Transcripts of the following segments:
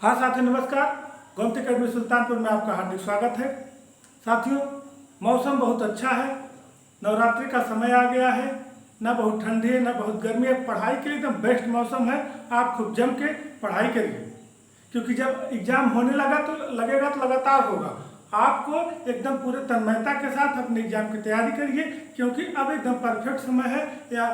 हाँ साथियों नमस्कार। गोमती अकेडमी सुल्तानपुर में आपका हार्दिक स्वागत है। साथियों मौसम बहुत अच्छा है, नवरात्रि का समय आ गया है, ना बहुत ठंडी है ना बहुत गर्मी है। पढ़ाई के लिए एकदम बेस्ट मौसम है। आप खूब जम के पढ़ाई करिए, क्योंकि जब एग्जाम होने लगा तो लगेगा तो लगातार होगा। आपको एकदम पूरे तन्मयता के साथ अपने एग्जाम की तैयारी करिए, क्योंकि अब एकदम परफेक्ट समय है। या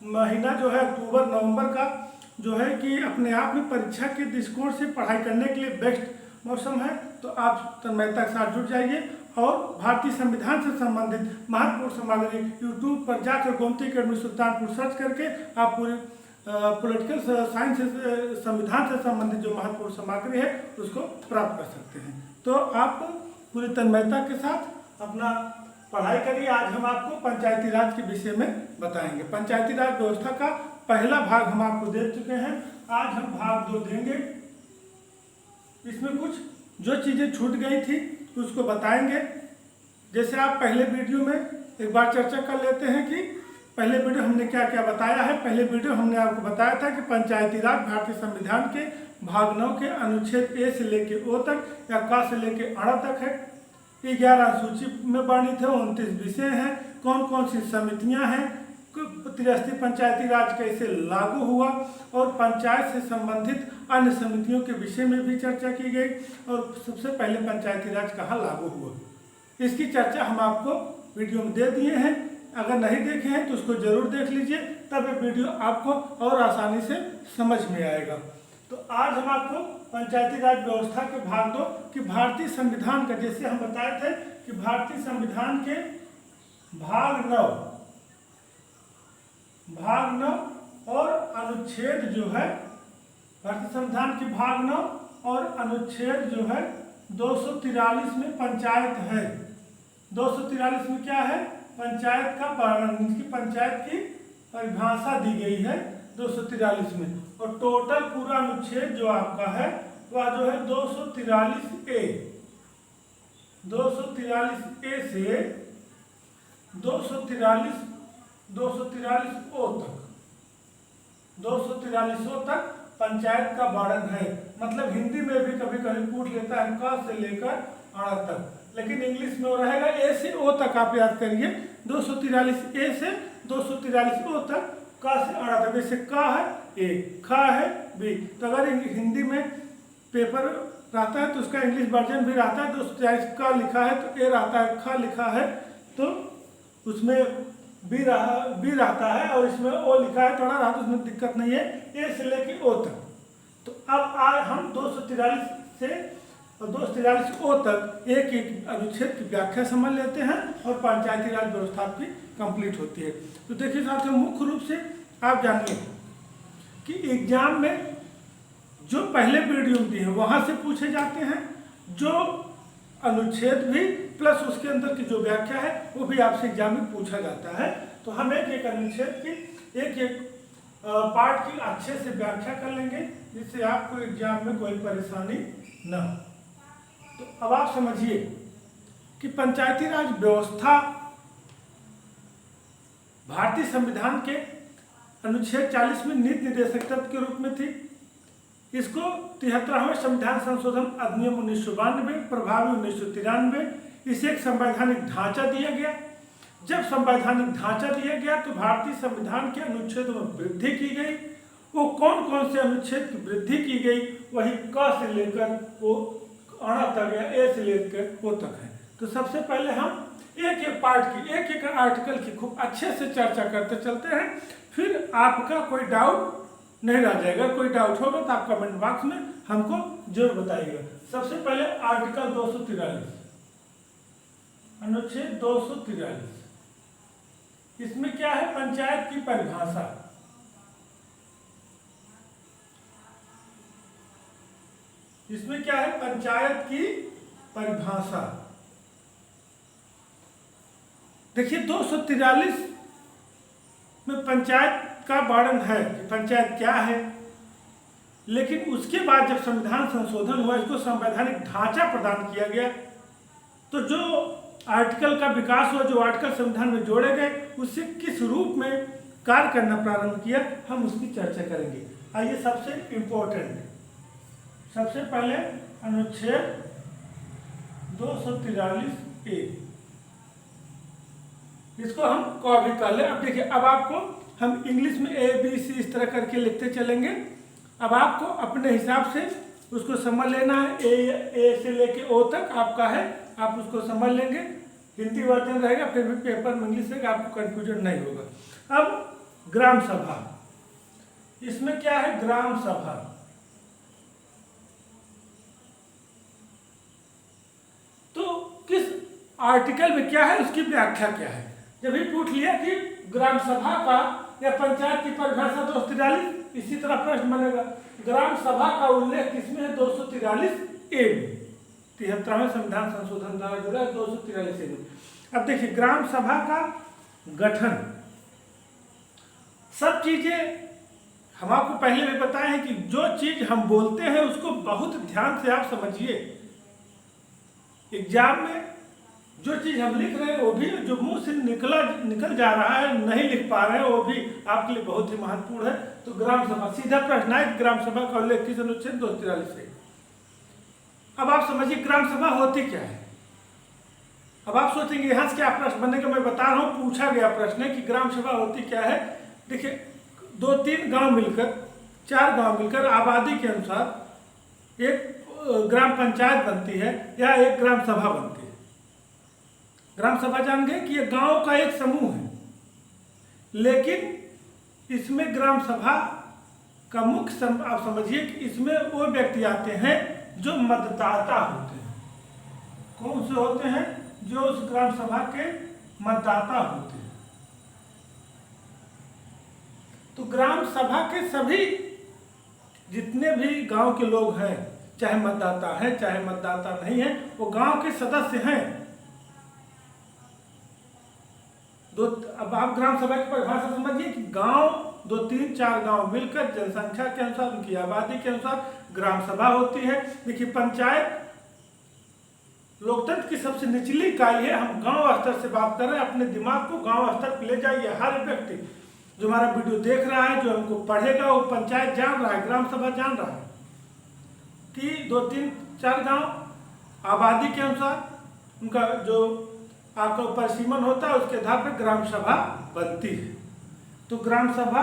महीना जो है अक्टूबर नवंबर का जो है कि अपने आप में परीक्षा के दृष्टिकोण से पढ़ाई करने के लिए बेस्ट मौसम है। तो आप तन्मयता के साथ जुट जाइए और भारतीय संविधान से संबंधित महत्वपूर्ण सामग्री यूट्यूब पर जाकर गोमती अकेडमी सुल्तानपुर सर्च करके आप पूरी पॉलिटिकल साइंस से संविधान से संबंधित जो महत्वपूर्ण सामग्री है उसको प्राप्त कर सकते हैं। तो आप पूरी तन्मयता के साथ अपना पढ़ाई करिए। आज हम आपको पंचायती राज के विषय में बताएंगे। पंचायती राज व्यवस्था का पहला भाग हम आपको दे चुके हैं, आज हम भाग 2 देंगे। इसमें कुछ जो चीज़ें छूट गई थी उसको बताएंगे। जैसे आप पहले वीडियो में एक बार चर्चा कर लेते हैं कि पहले वीडियो हमने क्या क्या बताया है। पहले वीडियो हमने आपको बताया था कि पंचायती राज भारतीय संविधान के भाग 9 के अनुच्छेद ए से लेके ओ तक या क से लेके अ तक है। 11 अनुसूची में वर्णित है, 29 विषय हैं, कौन कौन सी समितियां हैं, त्रिस्तरीय पंचायती राज कैसे लागू हुआ और पंचायत से संबंधित अन्य समितियों के विषय में भी चर्चा की गई। और सबसे पहले पंचायती राज कहाँ लागू हुआ इसकी चर्चा हम आपको वीडियो में दे दिए हैं। अगर नहीं देखे हैं तो उसको जरूर देख लीजिए, तब ये वीडियो आपको और आसानी से समझ में आएगा। तो आज हम आपको पंचायती राज व्यवस्था के भाग 2 कि भारतीय संविधान का, जैसे हम बताए थे कि भारतीय संविधान के भाग 9 और अनुच्छेद जो है, भारतीय संविधान के भाग 9 और अनुच्छेद जो है 243 में पंचायत है। 243 में क्या है? पंचायत का वर्णन, इसकी पंचायत की परिभाषा दी गई है 243 में। और टोटल पूरा अनुच्छेद जो आपका है वह जो है 243 ए से 243 ओ तक, 243 ओ तक पंचायत का वर्णन है। मतलब हिंदी में भी कभी कभी पूछ लेता है क से लेकर अ तक, लेकिन इंग्लिश में वो रहेगा ए से ओ तक। आप याद करिए 243 ए से 243 ओ तक, क से अ तक। जैसे क है ए, ख है बी, तो अगर हिंदी में पेपर रहता है तो उसका इंग्लिश वर्जन भी रहता है। 243 क लिखा है तो ए रहता है, ख लिखा है तो उसमें बी रहता है, और इसमें ओ लिखा है थोड़ा रहा तो उसमें दिक्कत नहीं है, ए से लेके ओ तक। तो अब आज हम 243 से 243 ओ तक एक एक अनुच्छेद की व्याख्या समझ लेते हैं और पंचायती राज व्यवस्था की कंप्लीट होती है। तो देखिए साथियों, मुख्य रूप से आप जानिए कि एग्जाम में जो पहले वीडियो दिए हैं वहां से पूछे जाते हैं, जो अनुच्छेद भी प्लस उसके अंदर की जो व्याख्या है वो भी आपसे एग्जाम में पूछा जाता है। तो हम एक एक अनुच्छेद की एक एक पार्ट की अच्छे से व्याख्या कर लेंगे, जिससे आपको एग्जाम में कोई परेशानी न हो। तो अब आप समझिए कि पंचायती राज व्यवस्था भारतीय संविधान के अनुच्छेद 40 में नीति निर्देशक तत्व के रूप में थी। इसको 73वें संविधान संशोधन अधिनियम 1992 प्रभावी 1993 इसे एक संवैधानिक ढांचा दिया गया। जब संवैधानिक ढांचा दिया गया तो भारतीय संविधान के अनुच्छेदों में वृद्धि की गई। वो कौन कौन से अनुच्छेद की वृद्धि की गई, वही क से लेकर वो अ तक या ए से लेकर ओ तक है। तो सबसे पहले हम एक एक पार्ट की, एक एक आर्टिकल की खूब अच्छे से चर्चा करते चलते हैं, फिर आपका कोई डाउट नहीं रह जाएगा। कोई डाउट होगा तो आप कमेंट बॉक्स में हमको जरूर बताइएगा। सबसे पहले आर्टिकल 243, अनुच्छेद 243, इसमें क्या है? पंचायत की परिभाषा। इसमें क्या है? पंचायत की परिभाषा। देखिए 243 में पंचायत का वर्णन है कि पंचायत क्या है, लेकिन उसके बाद जब संविधान संशोधन हुआ, इसको संवैधानिक ढांचा प्रदान किया गया, तो जो आर्टिकल का विकास हुआ, जो आर्टिकल संविधान में जोड़े गए, उससे किस रूप में कार्य करना प्रारंभ किया, हम उसकी चर्चा करेंगे। आइए सबसे इम्पोर्टेंट सबसे पहले अनुच्छेद 243A, इसको हम कॉपी कर ले। अब देखिए, अब आपको हम इंग्लिश में ABC इस तरह करके लिखते चलेंगे। अब आपको अपने हिसाब से उसको समझ लेना है। ए से लेके O तक आपका है, आप उसको समझ लेंगे। हिंदी वर्जन रहेगा, फिर भी पेपर में इंग्लिश रहेगा, आपको कंफ्यूजन नहीं होगा। अब ग्राम सभा, इसमें क्या है? ग्राम सभा तो किस आर्टिकल में क्या है, उसकी व्याख्या क्या है? जब ही पूछ लिया कि ग्राम सभा का या पंचायत की परिभाषा 243, इसी तरह प्रश्न बनेगा ग्राम सभा का उल्लेख किसमें है? 243A में, 73वें संविधान संशोधन द्वारा जुड़ा है 243A में। अब देखिए, ग्राम सभा का गठन, सब चीजें हम आपको पहले भी बताए हैं कि जो चीज हम बोलते हैं उसको बहुत ध्यान से आप समझिए। एग्जाम में जो चीज हम लिख रहे हैं वो भी, जो मुंह से निकल जा रहा है, नहीं लिख पा रहे हैं, वो भी आपके लिए बहुत ही महत्वपूर्ण है। तो ग्राम सभा, सीधा प्रश्न है, ग्राम सभा का उल्लेख किस अनुच्छेद 243 से। अब आप समझिए ग्राम सभा होती क्या है। अब आप सोचेंगे यहाँ से क्या प्रश्न बनेगा, मैं बता रहा हूँ, पूछा गया प्रश्न है कि ग्राम सभा होती क्या है। देखिए, 2-3 गांव मिलकर, 4 गांव मिलकर आबादी के अनुसार एक ग्राम पंचायत बनती है या एक ग्राम सभा बनती है। ग्राम सभा जान गए कि ये गांव का एक समूह है, लेकिन इसमें ग्राम सभा का मुख्य आप समझिए कि इसमें वो व्यक्ति आते हैं जो मतदाता होते हैं। कौन से होते हैं? जो उस ग्राम सभा के मतदाता होते हैं। तो ग्राम सभा के सभी जितने भी गांव के लोग हैं, चाहे मतदाता हैं चाहे मतदाता नहीं है, वो गांव के सदस्य हैं। अब आप ग्राम सभा की परिभाषा समझिए कि गांव 2-3-4 गांव मिलकर जनसंख्या के अनुसार, उनकी आबादी के अनुसार ग्राम सभा होती है। देखिए, पंचायत लोकतंत्र की सबसे निचली इकाई है। हम गांव स्तर से बात कर रहे हैं, अपने दिमाग को गांव स्तर पर ले जाइए। हर व्यक्ति जो हमारा वीडियो देख रहा है, जो हमको पढ़ेगा, वो पंचायत जान रहा है, ग्राम सभा जान रहा है कि 2-3-4 गांव आबादी के अनुसार उनका जो आपका परिसीमन होता है, उसके आधार पर ग्राम सभा बनती है। तो ग्राम सभा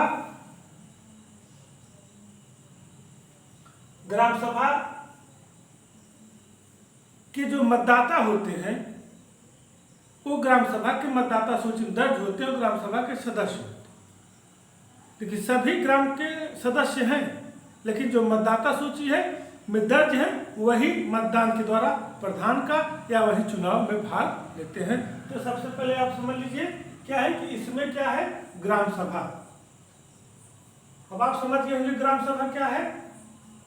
के जो मतदाता होते हैं वो ग्राम सभा के मतदाता सूची में दर्ज होते हैं और ग्राम सभा के सदस्य होते हैं। देखिए, सभी ग्राम के सदस्य हैं, लेकिन जो मतदाता सूची है में दर्ज है वही मतदान के द्वारा प्रधान का या वही चुनाव में भाग लेते हैं। तो सबसे पहले आप समझ लीजिए क्या है कि इसमें क्या है? ग्राम सभा। अब आप समझ गए होंगे ग्राम सभा क्या है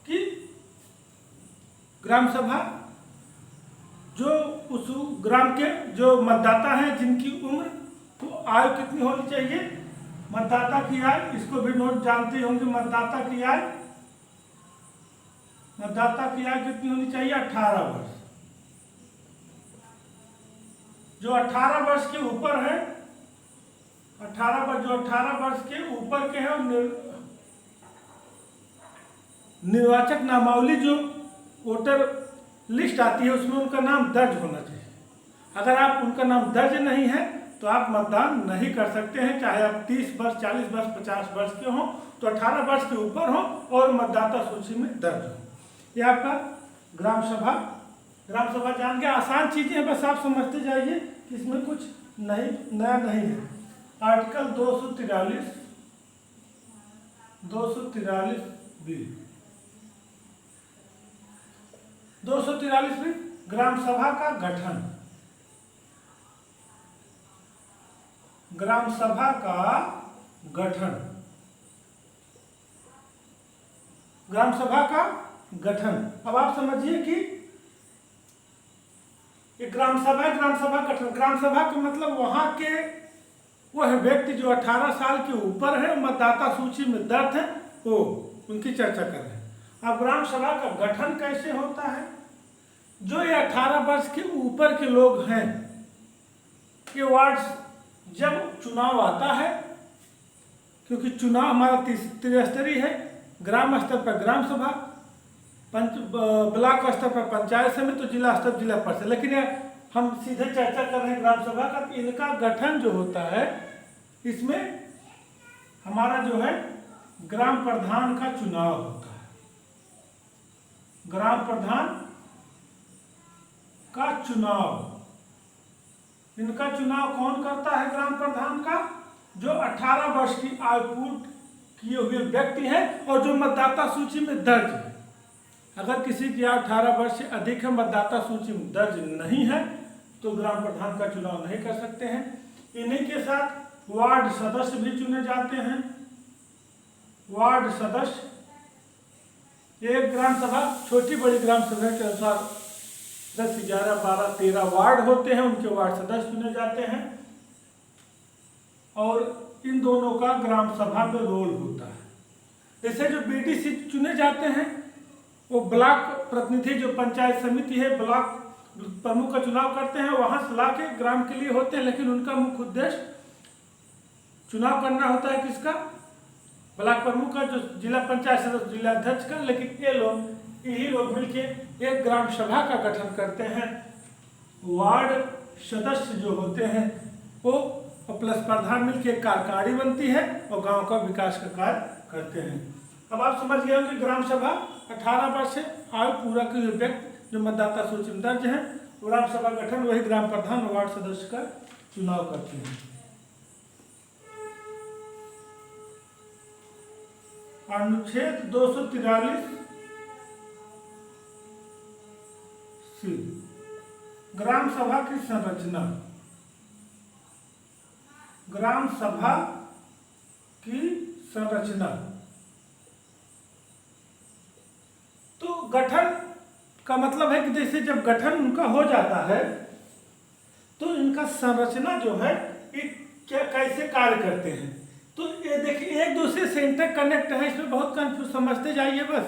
कि ग्राम सभा जो उस ग्राम के जो मतदाता हैं, जिनकी उम्र तो आयु कितनी होनी चाहिए? मतदाता की आयु, इसको भी नोट जानते होंगे, मतदाता की आयु कितनी होनी चाहिए? 18 वर्ष। जो 18 वर्ष के ऊपर है, 18 वर्ष के ऊपर के हैं, निर्वाचक नामावली जो वोटर लिस्ट आती है उसमें उनका नाम दर्ज होना चाहिए। अगर आप उनका नाम दर्ज नहीं है तो आप मतदान नहीं कर सकते हैं, चाहे आप 30 वर्ष, 40 वर्ष, 50 वर्ष के हों, तो 18 वर्ष के ऊपर हों और मतदाता सूची में दर्ज हो। ये आपका ग्राम सभा जान के आसान चीजें हैं, बस आप समझते जाइए कि इसमें कुछ नया नहीं है। आर्टिकल 243B 243 में ग्राम सभा का गठन। ग्राम सभा का गठन, ग्राम सभा का गठन। अब आप समझिए कि ग्राम सभा गठन। ग्राम सभा का मतलब वहां के वह व्यक्ति जो 18 साल के ऊपर है, मतदाता सूची में दर्ज है, वो उनकी चर्चा कर रहे हैं। अब ग्राम सभा का गठन कैसे होता है? जो ये 18 वर्ष के ऊपर के लोग हैं, ये वार्ड जब चुनाव आता है, क्योंकि चुनाव हमारा त्रिस्तरीय है, ग्राम स्तर पर ग्राम सभा, ब्लॉक स्तर पर पंचायत समिति, तो जिला स्तर जिला परिषद। लेकिन हम सीधे चर्चा कर रहे हैं ग्राम सभा का। इनका गठन जो होता है, इसमें हमारा जो है ग्राम प्रधान का चुनाव होता है। ग्राम प्रधान का चुनाव, इनका चुनाव कौन करता है? ग्राम प्रधान का जो 18 वर्ष की आयु पूर्ण किए हुए व्यक्ति है और जो मतदाता सूची में दर्ज है। अगर किसी की आयु 18 वर्ष से अधिक है, मतदाता सूची में दर्ज नहीं है, तो ग्राम प्रधान का चुनाव नहीं कर सकते हैं। इन्हीं के साथ वार्ड सदस्य भी चुने जाते हैं। वार्ड सदस्य, एक ग्राम सभा छोटी बड़ी ग्राम सभा के अनुसार 10, 11, 12, 13 वार्ड होते हैं, उनके वार्ड सदस्य चुने जाते हैं। और इन दोनों का ग्राम सभा में रोल होता है। जैसे जो बीडीसी चुने जाते हैं, वो ब्लॉक प्रतिनिधि, जो पंचायत समिति है, ब्लॉक प्रमुख का चुनाव करते हैं, वहां से ला के ग्राम के लिए होते हैं। लेकिन उनका मुख्य उद्देश्य चुनाव करना होता है किसका? ब्लॉक प्रमुख का, जो जिला पंचायत सदस्य, जिला अध्यक्ष का। लेकिन यही लोग मिलके एक ग्राम सभा का गठन करते हैं। वार्ड सदस्य जो होते हैं वो प्लस प्रधान मिलके कार्यकारी बनती है और गांव का विकास का कार्य करते हैं। अब आप समझ गए होंगे ग्राम सभा 18 वर्ष से आयु पूरा के व्यक्ति जो मतदाता सूची में दर्ज है, ग्राम सभा गठन वही ग्राम प्रधान और वार्ड सदस्य का चुनाव करते हैं। अनुच्छेद 243 सी, ग्राम सभा की संरचना। ग्राम सभा की संरचना, तो गठन का मतलब है कि जैसे जब गठन उनका हो जाता है तो इनका संरचना जो है ये क्या कैसे कार्य करते हैं। तो ये देखिए एक दूसरे से इंटर कनेक्ट है, इसमें बहुत कंफ्यूज समझते जाइए। बस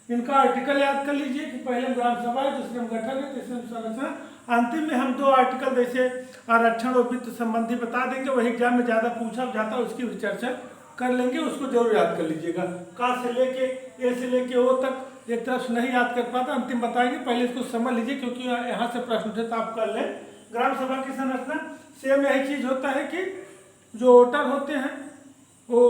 इनका आर्टिकल याद कर लीजिए कि पहले ग्राम सभा है, दूसरे में गठन है, तीसरे में संरचना। अंतिम में हम 2 आर्टिकल जैसे आरक्षण और वित्त संबंधी बता देंगे, वही एग्जाम में ज़्यादा पूछा जाता है, उसकी भी चर्चा कर लेंगे। उसको जरूर याद कर लीजिएगा। का से लेके ए से लेके ओ तक एक तरफ से नहीं याद कर पाता, अंतिम बताएंगे, पहले इसको समझ लीजिए क्योंकि यहाँ से प्रश्न उठे तो आप कर लें। ग्राम सभा की संरचना सेम यही चीज़ होता है कि जो वोटर होते हैं वो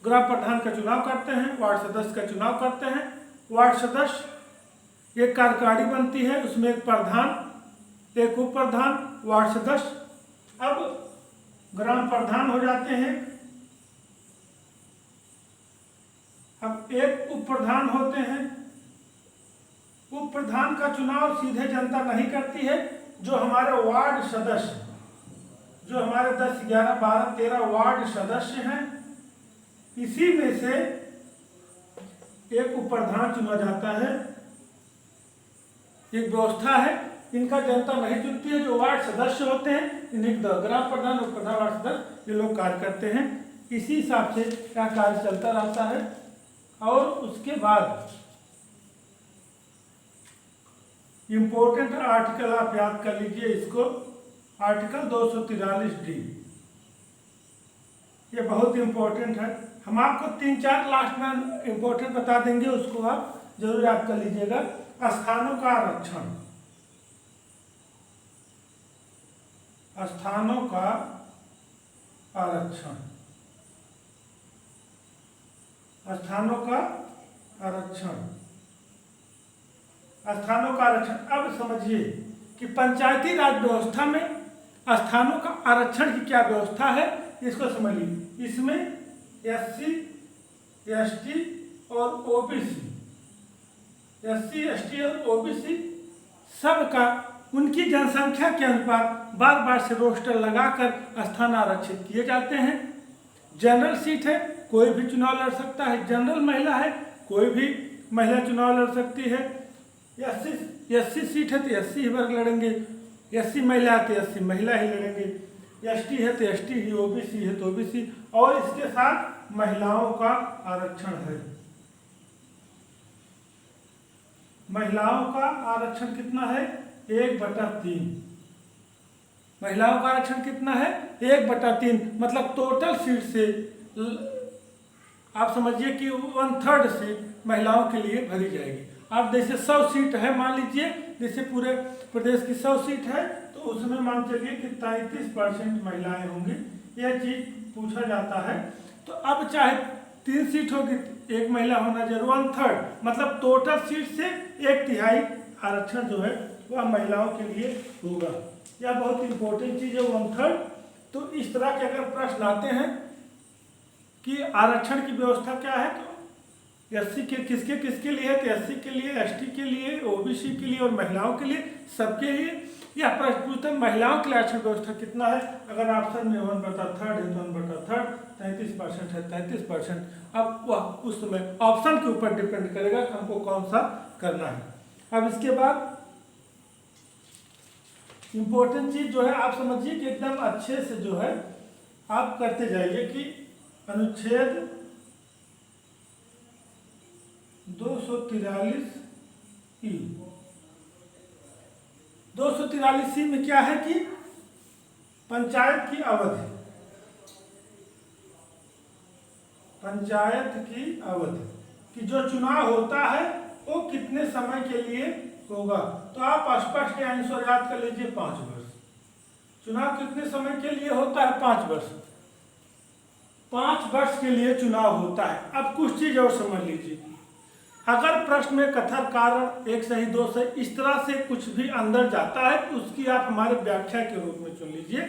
ग्राम प्रधान का चुनाव करते हैं, वार्ड सदस्य का चुनाव करते हैं। वार्ड सदस्य एक कार्यकारी बनती है, उसमें एक प्रधान, एक उप प्रधान, वार्ड सदस्य। अब ग्राम प्रधान हो जाते हैं। अब एक उप प्रधान होते हैं। उप प्रधान का चुनाव सीधे जनता नहीं करती है। जो हमारे वार्ड सदस्य, जो हमारे 10, 11, 12, 13 वार्ड सदस्य हैं, इसी में से एक उप प्रधान चुना जाता है। एक व्यवस्था है, इनका जनता नहीं चुनती है। जो वार्ड सदस्य होते हैं इन्हीं ग्राम प्रधान, उप प्रधान, वार्ड सदस्य, ये लोग कार्य करते हैं। इसी हिसाब से क्या कार्य चलता रहता है। और उसके बाद इम्पोर्टेंट आर्टिकल आप याद कर लीजिए इसको, आर्टिकल 243D, ये बहुत इम्पोर्टेंट है। हम आपको 3-4 लास्ट में इम्पोर्टेंट बता देंगे, उसको आप जरूर याद कर लीजिएगा। स्थानों का आरक्षण, स्थानों का आरक्षण, स्थानों का आरक्षण, स्थानों का आरक्षण। अब समझिए कि पंचायती राज व्यवस्था में स्थानों का आरक्षण की क्या व्यवस्था है, इसको समझिए। इसमें SC, ST और OBC, SC, ST और OBC सबका उनकी जनसंख्या के अनुसार बार बार से रोस्टर लगाकर स्थान आरक्षित किए जाते हैं। जनरल सीट है, कोई भी चुनाव लड़ सकता है। जनरल महिला है, कोई भी महिला चुनाव लड़ सकती है। SC सीट है तो SC ही वर्ग लड़ेंगे, SC महिला है तो SC महिला ही लड़ेंगे, ST है तो ST ही, OBC है तो OBC। और इसके साथ महिलाओं का आरक्षण है। महिलाओं का आरक्षण कितना है? 1/3। महिलाओं का आरक्षण कितना है? 1/3। मतलब टोटल सीट से आप समझिए कि 1/3 सीट महिलाओं के लिए भरी जाएगी। अब जैसे 100 सीट है मान लीजिए, जैसे पूरे प्रदेश की 100 सीट है तो उसमें मान चलिए कि 33% महिलाएं होंगी, यह चीज पूछा जाता है। तो अब चाहे 3 सीट होगी, एक महिला होना जरूर, 1/3 मतलब टोटल सीट से 1/3 आरक्षण जो है वह महिलाओं के लिए होगा। यह बहुत इंपॉर्टेंट चीज है 1/3। तो इस तरह के अगर प्रश्न आते हैं कि आरक्षण की व्यवस्था क्या है, तो एससी के किसके किसके लिए है, तो एससी के लिए, एसटी के लिए, ओबीसी के लिए और महिलाओं के लिए, सबके लिए। यह प्रश्न पूछते हैं महिलाओं के लिए आरक्षण व्यवस्था कितना है। अगर ऑप्शन में 1/3 है तो 1/3, 33% है 33%। अब वह उस समय ऑप्शन के ऊपर डिपेंड करेगा कि हमको कौन सा करना है। अब इसके बाद इंपॉर्टेंट चीज जो है आप समझिए कि एकदम अच्छे से जो है आप करते जाइए कि अनुच्छेद 243 ई 243 में क्या है कि पंचायत की अवधि, पंचायत की अवधि कि जो चुनाव होता है वो कितने समय के लिए होगा। तो आप स्पष्ट आंसर याद कर लीजिए 5 वर्ष। चुनाव कितने समय के लिए होता है, 5 वर्ष। 5 वर्ष के लिए चुनाव होता है। अब कुछ चीज और समझ लीजिए, अगर प्रश्न में कथन कारण 1 सही 2 सही इस तरह से कुछ भी अंदर जाता है तो उसकी आप हमारे व्याख्या के रूप में चुन लीजिए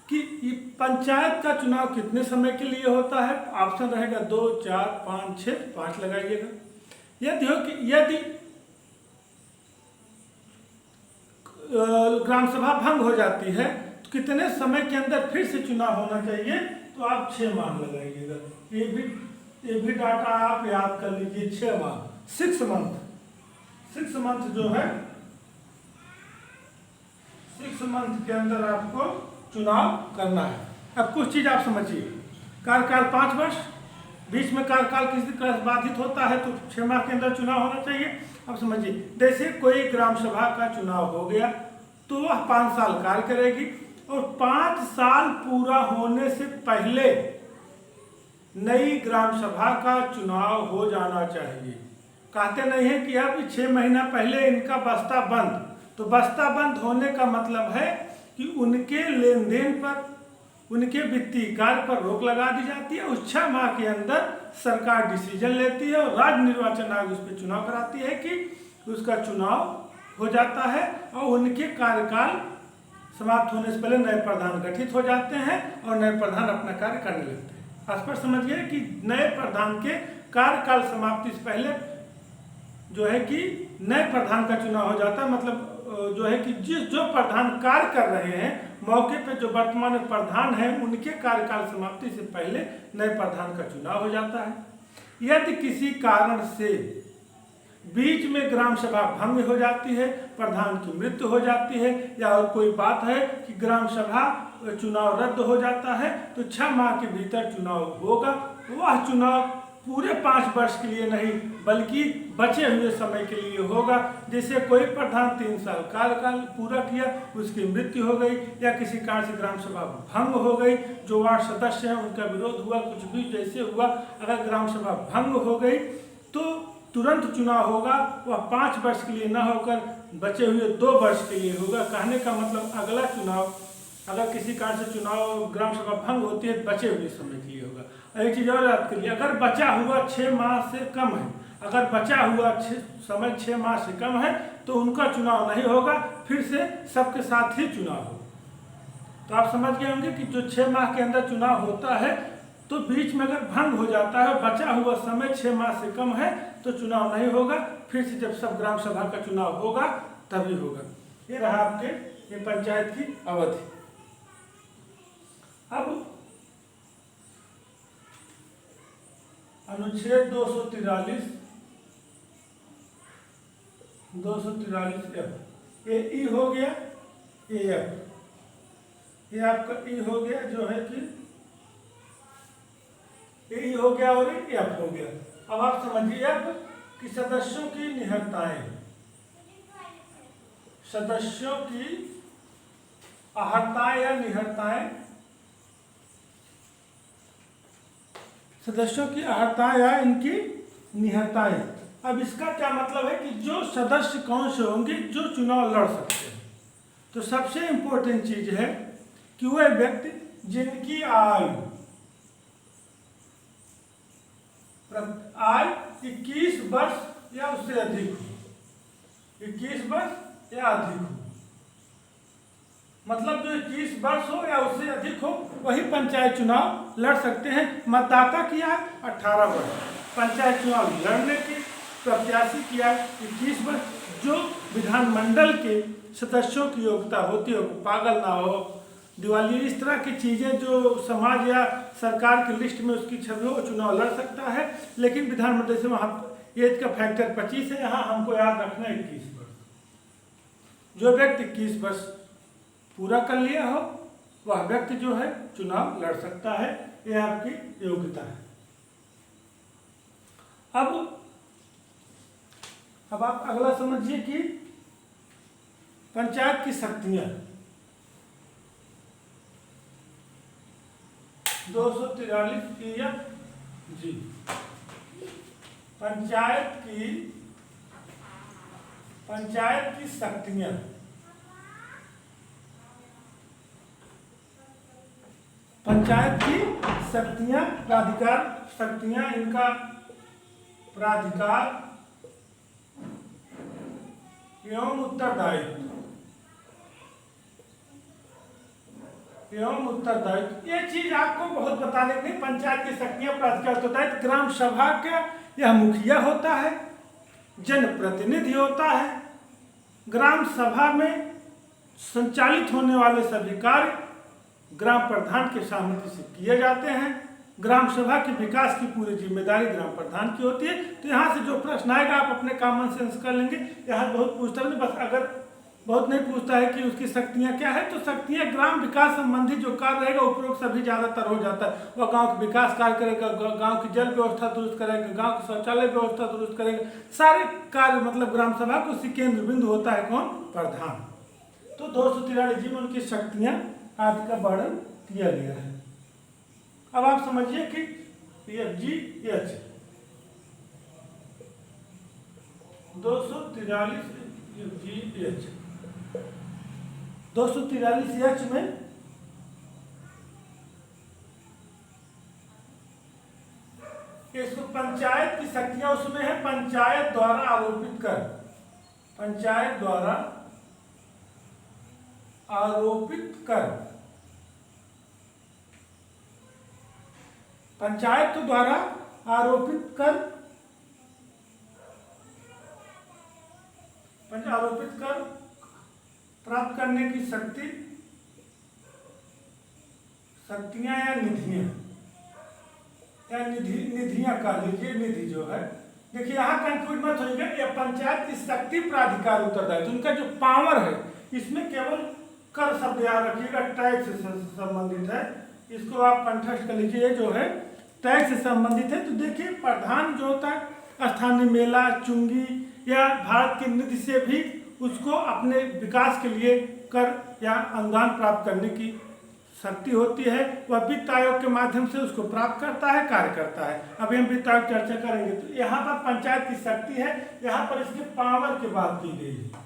कि पंचायत का चुनाव कितने समय के लिए होता है। ऑप्शन रहेगा 2, 4, 5, 6, 5 लगाइएगा। यदि ग्राम सभा भंग हो जाती है तो कितने समय के अंदर फिर से चुनाव होना चाहिए, तो आप 6 माह लगाइएगा। ये भी डाटा आप याद कर लीजिए, 6 माह, 6 मंथ। 6 मंथ जो है 6 मंथ के अंदर आपको चुनाव करना है। अब कुछ चीज आप समझिए, कार्यकाल 5 वर्ष, बीच में कार्यकाल किसी तरह से बाधित होता है तो 6 माह के अंदर चुनाव होना चाहिए। अब समझिए, जैसे कोई ग्राम सभा का चुनाव हो गया तो वह 5 साल कार्य करेगी और 5 साल पूरा होने से पहले नई ग्राम सभा का चुनाव हो जाना चाहिए। कहते नहीं है कि अब 6 महीना पहले इनका बस्ता बंद, तो बस्ता बंद होने का मतलब है कि उनके लेन देन पर, उनके वित्तीय कार्य पर रोक लगा दी जाती है। उस 6 माह के अंदर सरकार डिसीजन लेती है और राज्य निर्वाचन आयोग उस पर चुनाव कराती है कि उसका चुनाव हो जाता है और उनके कार्यकाल समाप्त होने से पहले नए प्रधान गठित हो जाते हैं और नए प्रधान अपना कार्य करने लगते हैं। स्पष्ट समझिए कि नए प्रधान के कार्यकाल समाप्ति से पहले जो है कि नए प्रधान का चुनाव हो जाता है। मतलब जो है कि जो प्रधान कार्य कर रहे हैं मौके पे, जो वर्तमान में प्रधान है, उनके कार्यकाल समाप्ति से पहले नए प्रधान का चुनाव हो जाता है। यदि किसी कारण से बीच में ग्राम सभा भंग हो जाती है, प्रधान की मृत्यु हो जाती है या और कोई बात है कि ग्राम सभा चुनाव रद्द हो जाता है, तो 6 माह के भीतर चुनाव होगा। वह चुनाव पूरे 5 वर्ष के लिए नहीं बल्कि बचे हुए समय के लिए होगा। जैसे कोई प्रधान 3 साल कार्यकाल पूरा किया, उसकी मृत्यु हो गई या किसी कारण से ग्राम सभा भंग हो गई, जो वार्ड सदस्य हैं उनका विरोध हुआ, कुछ भी जैसे हुआ, अगर ग्राम सभा भंग हो गई तो तुरंत चुनाव होगा। वह 5 वर्ष के लिए न होकर बचे हुए 2 वर्ष के लिए होगा। कहने का मतलब अगला चुनाव अगर किसी कारण से चुनाव ग्राम सभा भंग होती है बचे हुए समय के लिए होगा। एक चीज और याद करिए, अगर बचा हुआ 6 माह से कम है, अगर बचा हुआ समय 6 माह से कम है तो उनका चुनाव नहीं होगा, फिर से सबके साथ ही चुनाव होगा। तो आप समझ गए होंगे कि जो 6 माह के अंदर चुनाव होता है तो बीच में अगर भंग हो जाता है, बचा हुआ समय 6 माह से कम है तो चुनाव नहीं होगा, फिर से जब सब ग्राम सभा का चुनाव होगा तभी होगा। ये रहा आपके ये पंचायत की अवधि। अब अनुच्छेद 243 एफ, ये ई हो गया, ये एफ, ये आपका ई हो गया जो है कि ए हो गया और एफ हो गया। अब आप समझिए एफ कि सदस्यों की निहत्ताएं, सदस्यों की आहर्ताएं या निहत्ताएं, सदस्यों की आहर्ताएं या इनकी निहत्ताएं। अब इसका क्या मतलब है कि जो सदस्य कौन से होंगे जो चुनाव लड़ सकते हैं। तो सबसे इम्पोर्टेंट चीज है कि वह व्यक्ति जिनकी आयु 21 वर्ष या उससे अधिक हो, 21 वर्ष या अधिक हो, मतलब जो 21 वर्ष हो या उससे अधिक हो वही पंचायत चुनाव लड़ सकते हैं। मतदाता की आयु 18 वर्ष, पंचायत चुनाव लड़ने की प्रत्याशी की आयु 21 वर्ष। जो विधानमंडल के सदस्यों की योग्यता होती है, पागल ना हो, दिवाली, इस तरह की चीज़ें जो समाज या सरकार की लिस्ट में उसकी छवि हो, चुनाव लड़ सकता है। लेकिन विधानमंडल से वहाँ एज का फैक्टर 25 है, यहाँ हमको याद रखना है 21 वर्ष। जो व्यक्ति 21 वर्ष पूरा कर लिया हो वह व्यक्ति जो है चुनाव लड़ सकता है, यह आपकी योग्यता है। अब आप अगला समझिए कि पंचायत की शक्तियां 243 जी। पंचायत की शक्तियां प्राधिकार शक्तियां, इनका प्राधिकार एवं उत्तरदायित्व ये चीज आपको बहुत बताने की। पंचायत की शक्तियां, प्राधिकार, उत्तरदायित्व, ग्राम सभा का यह मुखिया होता है, जनप्रतिनिधि होता है। ग्राम सभा में संचालित होने वाले सभी कार्य ग्राम प्रधान के सहमति से किए जाते हैं। ग्राम सभा के विकास की पूरी जिम्मेदारी ग्राम प्रधान की होती है। तो यहाँ से जो प्रश्न आएगा आप अपने कॉमन सेंस कर लेंगे। यहाँ बहुत पूछता नहीं, बस अगर बहुत नहीं पूछता है कि उसकी शक्तियाँ क्या है, तो शक्तियाँ ग्राम विकास संबंधी जो कार्य रहेगा उपरोक्त सभी ज़्यादातर हो जाता है। वह गांव के विकास कार्य करेगा, गांव की जल व्यवस्था दुरुस्त करेगा, गांव की शौचालय व्यवस्था दुरुस्त करेगा, सारे कार्य मतलब ग्राम सभा को उसी केंद्र बिंदु होता है कौन? प्रधान। तो 243 में उनकी शक्तियाँ आदि का वर्णन किया गया है। अब आप समझिए कि PFGH 243H में इसको पंचायत की शक्तियां उसमें है। पंचायत द्वारा आरोपित कर, पंचायत द्वारा आरोपित कर, पंचायत द्वारा आरोपित कर प्राप्त करने की शक्तियां या निधियां कह लीजिए। निधि जो है, देखिए यहाँ कंफ्यूज मत होइएगा। ये पंचायत की शक्ति, प्राधिकार, उत्तरदायित्व, उनका जो पावर है इसमें केवल कर शब्द याद रखिएगा, टैक्स से संबंधित है। इसको आप कंठस्थ कर लीजिए, जो है टैक्स से संबंधित है। तो देखिए प्रधान जो होता है स्थानीय मेला, चुंगी या भारत की निधि से भी उसको अपने विकास के लिए कर या अनुदान प्राप्त करने की शक्ति होती है। वह वित्त आयोग के माध्यम से उसको प्राप्त करता है, कार्य करता है। अभी हम वित्त आयोग चर्चा करेंगे। तो यहाँ पर पंचायत की शक्ति है, यहाँ पर इसके पावर की बात की गई है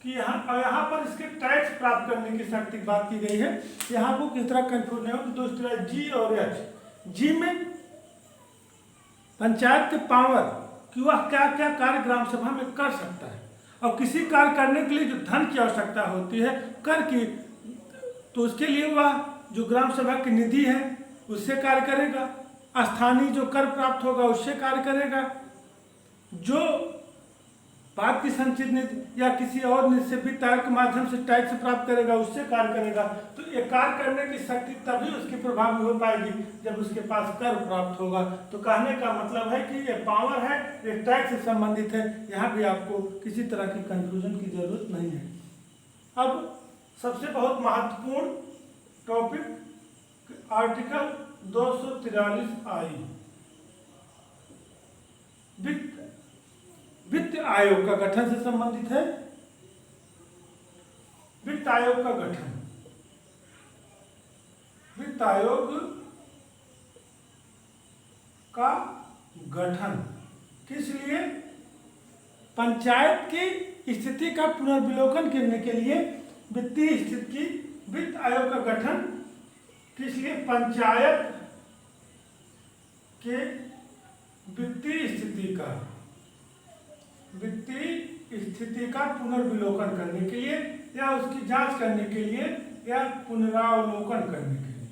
कि यहाँ पर इसके टैक्स प्राप्त करने की शक्ति की बात की गई है। यहाँ को किस तरह कंफ्यूज नहीं हो। तो दूसरा G और H। G में पंचायत के पावर कि वह क्या क्या कार्य ग्राम सभा में कर सकता है, और किसी कार्य करने के लिए जो धन की आवश्यकता होती है कर की, तो उसके लिए वह जो ग्राम सभा की निधि है उससे कार्य करेगा। स्थानीय जो कर प्राप्त होगा उससे कार्य करेगा। जो बात की संचित निधि या किसी और निधि से वित्त आयोग के माध्यम से टैक्स प्राप्त करेगा उससे कार्य करेगा। तो ये कार्य करने की शक्ति तभी उसकी प्रभावी हो पाएगी जब उसके पास कर प्राप्त होगा। तो कहने का मतलब है कि ये पावर है, ये टैक्स से संबंधित है। यहाँ भी आपको किसी तरह की कंफ्यूजन की जरूरत नहीं है। अब सबसे बहुत महत्वपूर्ण टॉपिक आर्टिकल 243I वित्त आयोग का गठन से संबंधित है। वित्त आयोग का गठन, वित्त आयोग का गठन इसलिए पंचायत की स्थिति का पुनर्विलोकन करने के लिए वित्तीय स्थिति वित्त आयोग का गठन, इसलिए पंचायत के वित्तीय स्थिति का पुनर्विलोकन करने के लिए या उसकी जांच करने के लिए या पुनरावलोकन करने के लिए,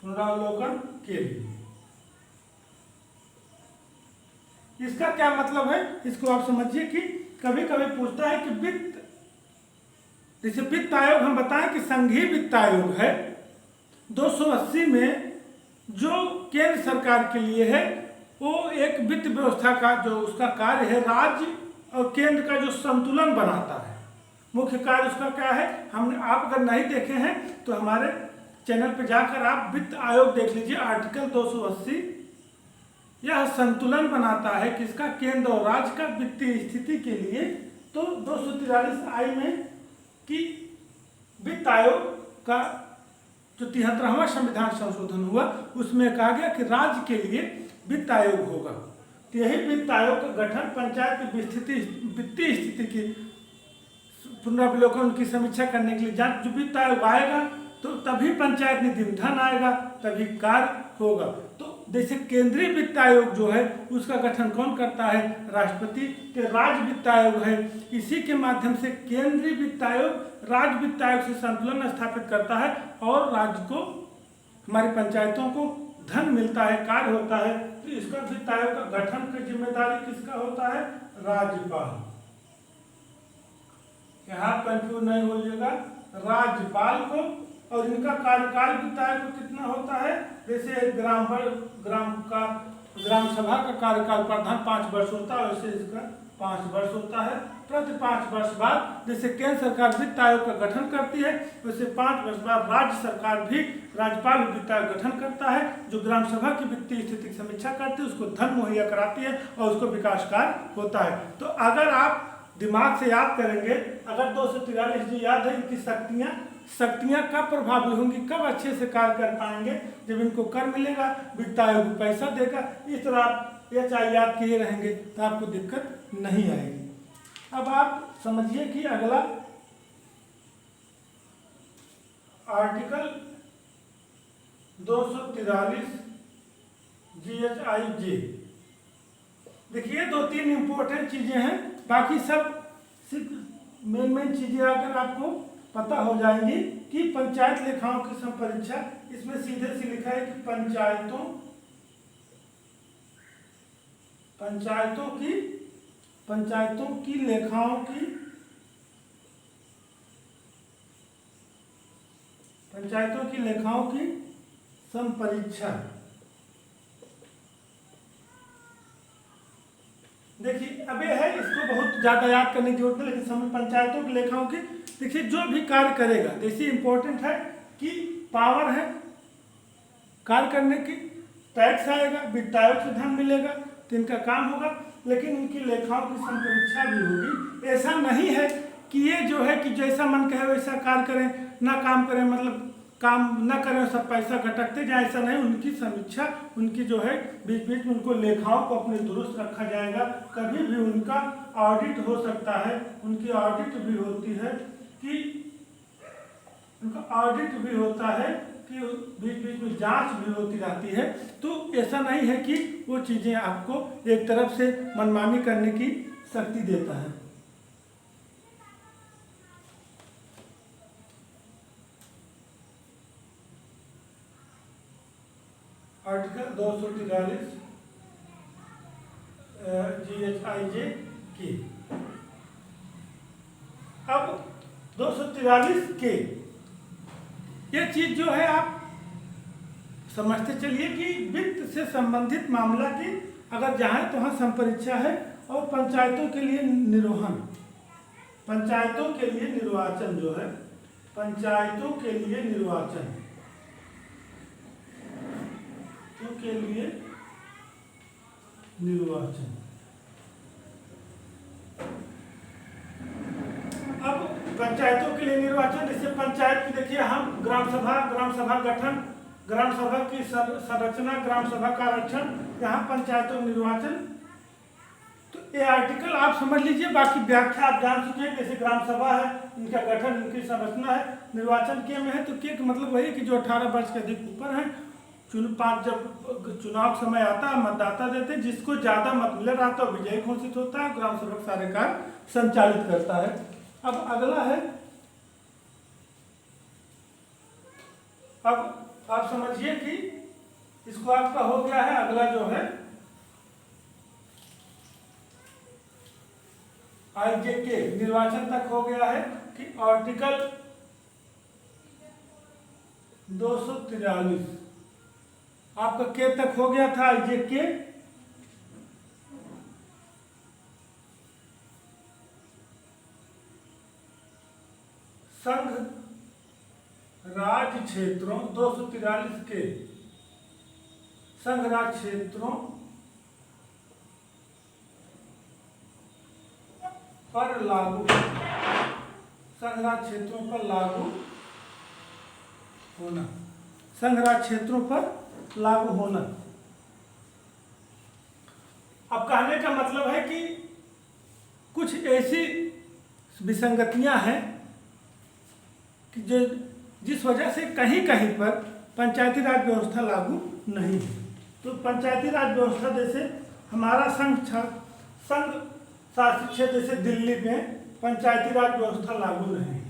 पुनरावलोकन के लिए। इसका क्या मतलब है, इसको आप समझिए कि कभी कभी पूछता है कि वित्त, जैसे वित्त आयोग हम बताएं कि संघीय वित्त आयोग है, 280 में जो केंद्र सरकार के लिए है, वो एक वित्त व्यवस्था का जो उसका कार्य है, राज्य और केंद्र का जो संतुलन बनाता है। मुख्य कार्य उसका क्या है, हमने आप अगर नहीं देखे हैं तो हमारे चैनल पर जाकर आप वित्त आयोग देख लीजिए, आर्टिकल 280। यह संतुलन बनाता है किसका, केंद्र और राज्य का वित्तीय स्थिति के लिए। तो 243 आई में कि वित्त आयोग का जो 73वां संविधान संशोधन हुआ उसमें कहा गया कि राज्य के लिए वित्त आयोग होगा। तो यही वित्त आयोग का गठन पंचायत की वित्तीय स्थिति की पुनर्विलोकन की समीक्षा करने के लिए, जब वित्त आयोग आएगा तो तभी पंचायत निधि में धन आएगा, तभी कार्य होगा। तो जैसे केंद्रीय वित्त आयोग जो है उसका गठन कौन करता है, राष्ट्रपति। के राज्य वित्त आयोग है, इसी के माध्यम से केंद्रीय वित्त आयोग राज्य वित्त आयोग से संतुलन स्थापित करता है और राज्य को, हमारी पंचायतों को धन मिलता है, कार्य होता है। तो इसका वित्त आयोग का गठन की जिम्मेदारी किसका होता है, राज्यपाल। यहाँ कंफ्यूज नहीं होइएगा, राज्यपाल को। और इनका कार्यकाल वित्त आयोग को कितना होता है, जैसे ग्राम सभा का कार्यकाल प्रधान 5 वर्ष होता है, वैसे इसका 5 वर्ष होता है। प्रति 5 वर्ष बाद जैसे केंद्र सरकार वित्त आयोग का गठन करती है, वैसे 5 वर्ष बाद राज्य सरकार भी राज्यपाल वित्त आयोग गठन करता है, जो ग्राम सभा की वित्तीय स्थिति की समीक्षा करती है, उसको धन मुहैया कराती है और उसको विकास कार्य होता है। तो अगर आप दिमाग से याद करेंगे, अगर 243 जी याद है, इनकी शक्तियाँ कब प्रभावी होंगी, कब अच्छे से कार्य कर पाएंगे, जब इनको कर मिलेगा, वित्त आयोग पैसा देगा। इस तरह आप ये चाहे याद किए रहेंगे तो आपको दिक्कत नहीं आएगी। अब आप समझिए कि अगला आर्टिकल 243 GHIJ। देखिए 2-3 इंपॉर्टेंट चीजें हैं, बाकी सब सिर्फ मेन चीजें अगर आपको पता हो जाएंगी कि पंचायत लेखाओं की संपरीक्षा, इसमें सीधे से लिखा है कि पंचायतों की लेखाओं की संपरीक्षा। देखिए अब ये है, इसको बहुत ज्यादा याद करने की जरूरत है, लेकिन समय पंचायतों की लेखाओं की, देखिए जो भी कार्य करेगा, जैसे इंपॉर्टेंट है कि पावर है कार्य करने की, टैक्स आएगा, वित्त आयोग से धन मिलेगा, तो इनका काम होगा, लेकिन इनकी लेखाओं की संपरीक्षा भी होगी। ऐसा नहीं है कि ये जो है कि जैसा मन कहे वैसा कार्य करें, ना काम करें, मतलब काम न करें, सब पैसा घटकते जाए, ऐसा नहीं। उनकी समीक्षा, उनकी जो है बीच बीच में उनको लेखाओं को अपने दुरुस्त रखा जाएगा। कभी भी उनका ऑडिट हो सकता है, उनकी ऑडिट भी होती है कि उनका ऑडिट भी होता है कि बीच बीच में जांच भी होती रहती है। तो ऐसा नहीं है कि वो चीज़ें आपको एक तरफ से मनमानी करने की शक्ति देता है। आर्टिकल 243 GHIJ की। अब 243 के ये चीज जो है आप समझते चलिए कि वित्त से संबंधित मामला की अगर जहाँ तो वहाँ संपरीक्षा है, और पंचायतों के लिए निर्वहन, पंचायतों के लिए निर्वाचन जो है, पंचायतों के लिए निर्वाचन के लिए निर्वाचन। अब पंचायतों के लिए निर्वाचन, जैसे पंचायत की देखिए हम ग्राम सभा गठन ग्राम सभा की संरचना, ग्राम सभा का आरक्षण, यहाँ पंचायतों में निर्वाचन। तो ये आर्टिकल आप समझ लीजिए, बाकी व्याख्या आप जान चुके हैं। जैसे ग्राम सभा है, इनका गठन, इनकी संरचना है, निर्वाचन के में है। तो के मतलब वही कि जो 18 वर्ष के अधिक ऊपर हैं, जब चुनाव समय आता है मतदाता देते हैं, जिसको ज़्यादा मत मिले रहा तो विजयी घोषित होता है, ग्राम सभा सारे कार्य संचालित करता है। अब अगला है, अब आप समझिए कि इसको आपका हो गया है। अगला जो है IJK निर्वाचन तक हो गया है कि आर्टिकल 243 आपका के तक हो गया था। IJK संघ राज्य क्षेत्रों 243 के संघ राज्य क्षेत्रों पर लागू, संघ राज्य क्षेत्रों पर लागू होना, संघ राज्य क्षेत्रों पर लागू होना। अब कहने का मतलब है कि कुछ ऐसी विसंगतियां हैं कि जो जिस वजह से कहीं कहीं पर पंचायती राज व्यवस्था लागू नहीं है। तो पंचायती राज व्यवस्था जैसे हमारा संघ शासित क्षेत्र जैसे दिल्ली में पंचायती राज व्यवस्था लागू नहीं है।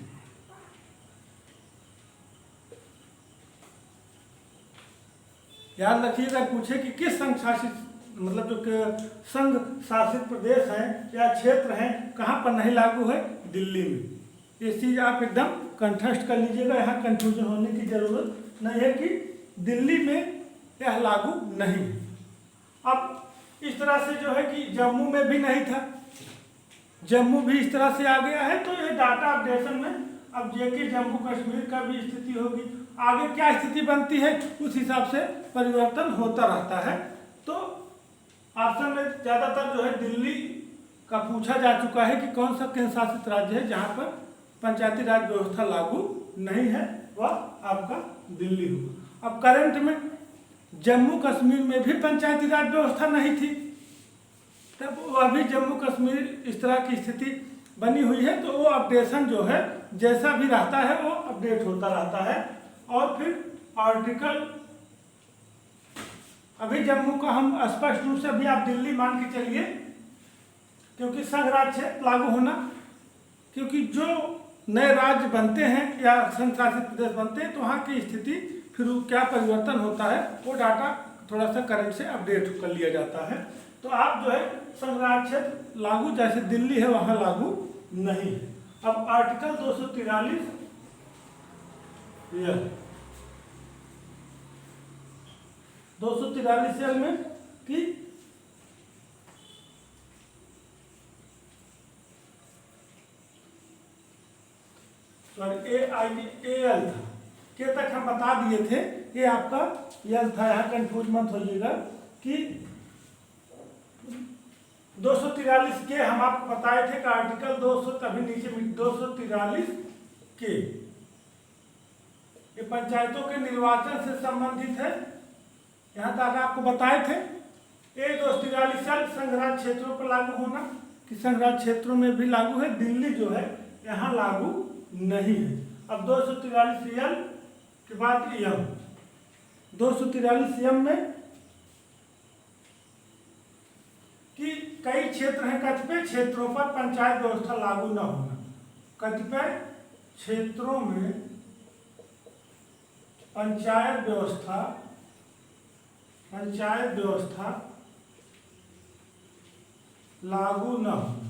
याद रखिएगा, पूछे कि किस संघ शासित मतलब जो संघ शासित प्रदेश हैं या क्षेत्र हैं कहाँ पर नहीं लागू है, दिल्ली में। ये चीज़ आप एकदम कंठस्थ कर लीजिएगा, यहाँ कंफ्यूजन होने की जरूरत नहीं है कि दिल्ली में यह लागू नहीं है। अब इस तरह से जो है कि जम्मू में भी नहीं था, जम्मू भी इस तरह से आ गया है। तो ये डाटा अपडेशन में अब जेके जम्मू कश्मीर का भी स्थिति होगी, आगे क्या स्थिति बनती है उस हिसाब से परिवर्तन होता रहता है। तो ऑप्शन में ज़्यादातर जो है दिल्ली का पूछा जा चुका है कि कौन सा केंद्र शासित राज्य है जहाँ पर पंचायती राज व्यवस्था लागू नहीं है, वह आपका दिल्ली होगा। अब करंट में जम्मू कश्मीर में भी पंचायती राज व्यवस्था नहीं थी, तब वह भी जम्मू कश्मीर इस तरह की स्थिति बनी हुई है। तो वो अपडेशन जो है जैसा भी रहता है वो अपडेट होता रहता है। और फिर आर्टिकल, अभी जम्मू का हम स्पष्ट रूप से अभी आप दिल्ली मान के चलिए, क्योंकि संघ राज्य क्षेत्र लागू होना, क्योंकि जो नए राज्य बनते हैं या संघ शासित प्रदेश बनते हैं तो वहाँ की स्थिति फिर क्या परिवर्तन होता है वो डाटा थोड़ा सा करंट से अपडेट कर लिया जाता है। तो आप जो है संघ राज्य क्षेत्र लागू जैसे दिल्ली है वहाँ लागू नहीं है। अब आर्टिकल 243 यह 243 एल में कि एल था, के तक हम बता दिए थे, ये आपका एल था, यहाँ कंफ्यूज मत होइएगा कि 243 के हम आपको बताए थे कि आर्टिकल 200 तभी नीचे 243 के ये पंचायतों के निर्वाचन से संबंधित है, यहाँ तक आपको बताए थे। ये 243 संघ राज्य क्षेत्रों पर लागू होना कि संघ राज्य क्षेत्रों में भी लागू है, दिल्ली जो है यहाँ लागू नहीं है। अब 243 एल के बाद यम, 243 यम में कि कई क्षेत्र हैं, कतिपय क्षेत्रों पर पंचायत व्यवस्था लागू न होना, कतिपय क्षेत्रों में पंचायत व्यवस्था लागू न होना,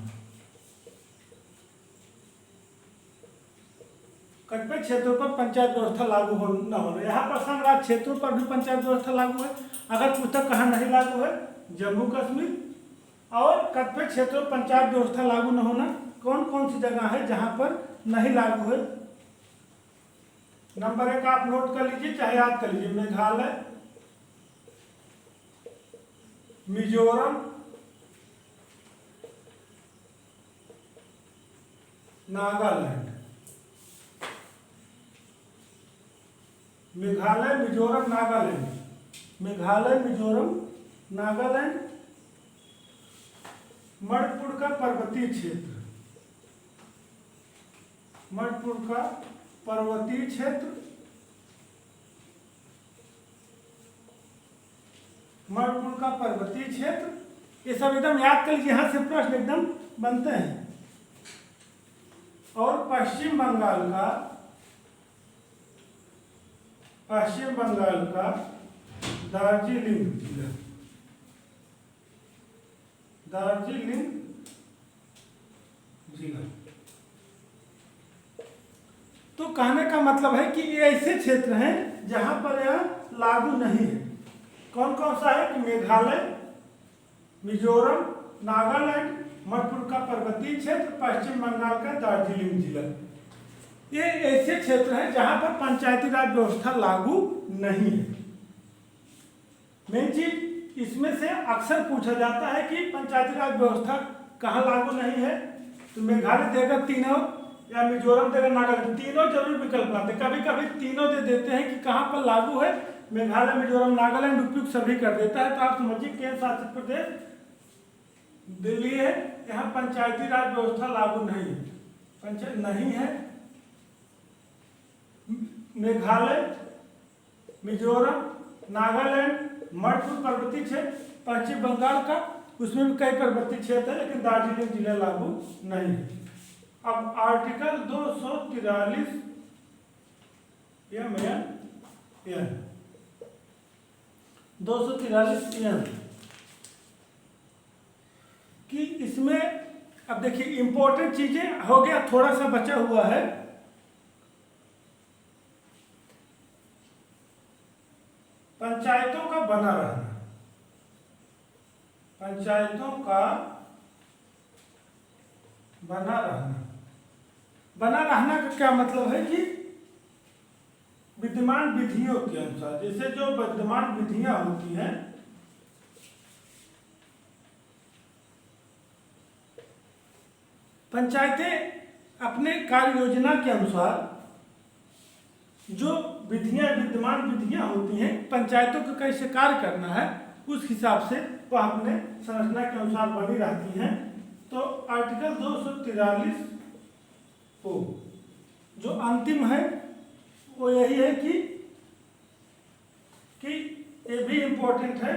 कतिपय क्षेत्रों पर पंचायत व्यवस्था लागू न होना। यहाँ पर संघ राज्य क्षेत्रों पर भी पंचायत व्यवस्था लागू है। अगर पुस्तक कहाँ नहीं लागू है, जम्मू कश्मीर। और कतिपय क्षेत्रों में पंचायत व्यवस्था लागू न होना, कौन कौन सी जगह है जहाँ पर नहीं लागू है। नंबर 1 आप नोट कर लीजिए, चाहे याद कर लीजिए, मेघालय, मिजोरम, नागालैंड, मेघालय, मिजोरम, नागालैंड, मेघालय, मिजोरम, नागालैंड, मणिपुर का पर्वतीय क्षेत्र, मणिपुर का पर्वतीय क्षेत्र, मणिपुर का पर्वतीय क्षेत्र, ये सब एकदम याद कर लीजिए, यहाँ से प्रश्न एकदम बनते हैं। और पश्चिम बंगाल का, पश्चिम बंगाल का दार्जिलिंग जिला, दार्जिलिंग जिला। तो कहने का मतलब है कि ये ऐसे क्षेत्र हैं जहां पर यह लागू नहीं है। कौन कौन सा है कि मेघालय, मिजोरम, नागालैंड, मणिपुर का पर्वतीय क्षेत्र, पश्चिम बंगाल का दार्जिलिंग जिला। ये ऐसे क्षेत्र हैं जहां पर पंचायती राज व्यवस्था लागू नहीं है। मेन चीज इसमें से अक्सर पूछा जाता है कि पंचायती राज व्यवस्था कहाँ लागू नहीं है, तो मेघालय देगा तीनों या मिजोरम देगा नागालैंड, तीनों जरूर विकल्प आते हैं। कभी कभी तीनों दे देते हैं कि कहाँ पर लागू है, मेघालय, मिजोरम, नागालैंड उपयुक्त सभी कर देता है। तो आप समझिए केंद्र शासित प्रदेश दिल्ली है, यहाँ पंचायती राज व्यवस्था लागू नहीं है, पंचायत नहीं है। मेघालय, मिजोरम, नागालैंड, मणिपुर पर्वतीय क्षेत्र, पश्चिम बंगाल का, उसमें भी कई पर्वतीय क्षेत्र है, लेकिन दार्जिलिंग जिला लागू नहीं है। अब आर्टिकल 243 243 कि इसमें अब देखिए इंपॉर्टेंट चीजें हो गया, थोड़ा सा बचा हुआ है। पंचायतों का बना रहना, पंचायतों का बना रहना, बना रहना का क्या मतलब है कि विद्यमान विधियों के अनुसार, जैसे जो विद्यमान विधियां होती हैं, पंचायतें अपने कार्य योजना के अनुसार जो विद्यमान विधियां होती हैं, पंचायतों को कैसे कार्य करना है उस हिसाब से वह अपने संरचना के अनुसार बनी रहती हैं। तो आर्टिकल 243 को जो अंतिम है वो यही है कि ये भी इम्पोर्टेंट है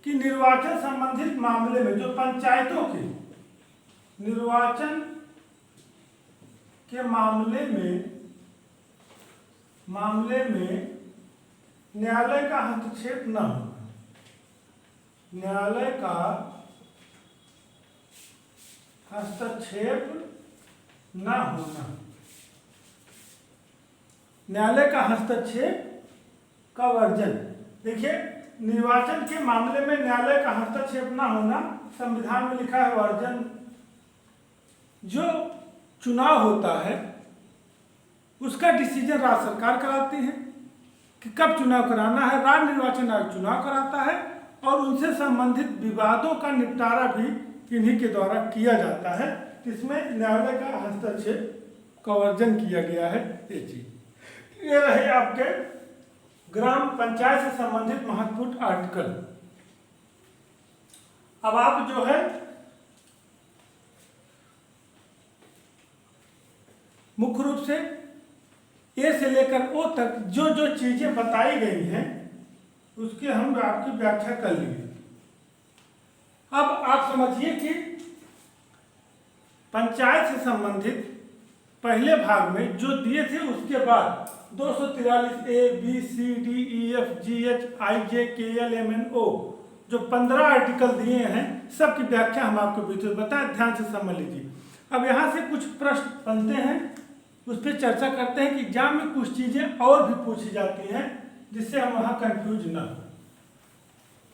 कि निर्वाचन संबंधित मामले में जो पंचायतों के निर्वाचन के मामले में न्यायालय का हस्तक्षेप न होना, न्यायालय का हस्तक्षेप न होना, न्यायालय का हस्तक्षेप का वर्जन। देखिए निर्वाचन के मामले में न्यायालय का हस्तक्षेप न होना, संविधान में लिखा है वर्जन। जो चुनाव होता है उसका डिसीजन राज्य सरकार कराती है कि कब चुनाव कराना है, राज्य निर्वाचन आयोग चुनाव कराता है और उनसे संबंधित विवादों का निपटारा भी इन्हीं के द्वारा किया जाता है। इसमें न्यायालय का हस्तक्षेप का वर्जन किया गया है। ये चीज ये रहे आपके ग्राम पंचायत से संबंधित महत्वपूर्ण आर्टिकल। अब आप जो है मुख्य रूप से ए से लेकर ओ तक जो जो चीजें बताई गई हैं उसकी हम आपकी व्याख्या कर लेंगे। अब आप समझिए कि पंचायत से संबंधित पहले भाग में जो दिए थे उसके बाद 243 A B C D E F G H I J K L M N O जो 15 आर्टिकल दिए हैं सबकी व्याख्या हम आपको विस्तृत बताएं, ध्यान से समझ लीजिए। अब यहाँ से कुछ प्रश्न बनते हैं, उस पर चर्चा करते हैं कि एग्जाम में कुछ चीजें और भी पूछी जाती हैं जिससे हम वहाँ कंफ्यूज ना हो।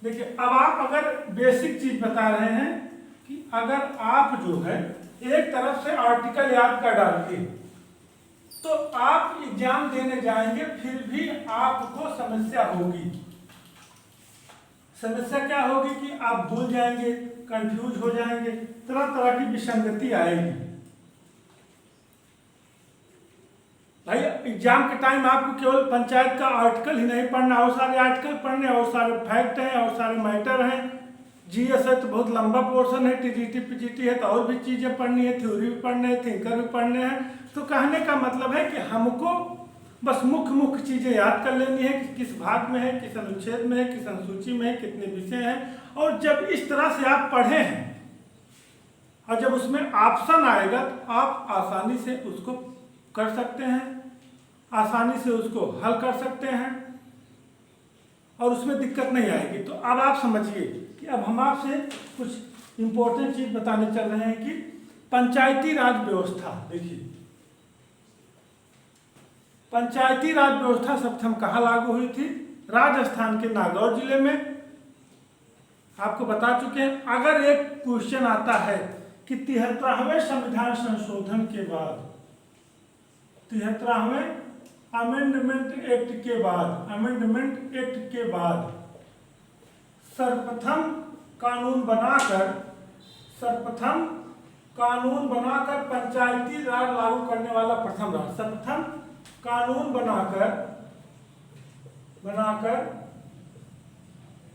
देखिए अब आप अगर बेसिक चीज बता रहे हैं कि अगर आप जो है एक तरफ से आर्टिकल याद कर डालते तो आप एग्जाम देने जाएंगे फिर भी आपको समस्या होगी। समस्या क्या होगी कि आप भूल जाएंगे, कंफ्यूज हो जाएंगे, तरह तरह की विसंगति आएगी। भाई एग्जाम के टाइम आपको केवल पंचायत का आर्टिकल ही नहीं पढ़ना, और सारे आर्टिकल पढ़ने, और सारे फैक्ट हैं, और सारे मैटर हैं। जीएस है तो बहुत लंबा पोर्शन है, टीजीटी पीजीटी है तो और भी चीज़ें पढ़नी है, थ्योरी भी पढ़ने हैं, थिंकर भी पढ़ने हैं। तो कहने का मतलब है कि हमको बस मुख्य मुख्य चीज़ें याद कर लेनी है कि किस भाग में है, किस अनुच्छेद में है, किस अनुसूची में है, कितने विषय हैं। और जब इस तरह से आप पढ़े हैं और जब उसमें ऑप्शन आएगा तो आप आसानी से उसको कर सकते हैं, आसानी से उसको हल कर सकते हैं और उसमें दिक्कत नहीं आएगी। तो अब आप समझिए कि अब हम आपसे कुछ इम्पोर्टेंट चीज़ बताने चल रहे हैं कि पंचायती राज व्यवस्था। देखिए, पंचायती राज व्यवस्था सर्वप्रथम कहाँ लागू हुई थी? राजस्थान के नागौर जिले में। आपको बता चुके हैं। अगर एक क्वेश्चन आता है कि 73वें संविधान संशोधन के बाद, 73वें अमेंडमेंट एक्ट के बाद, अमेंडमेंट एक्ट के बाद सर्वप्रथम कानून बनाकर, सर्वप्रथम कानून बनाकर पंचायती राज लागू करने वाला प्रथम राज्य, सर्वप्रथम कानून बनाकर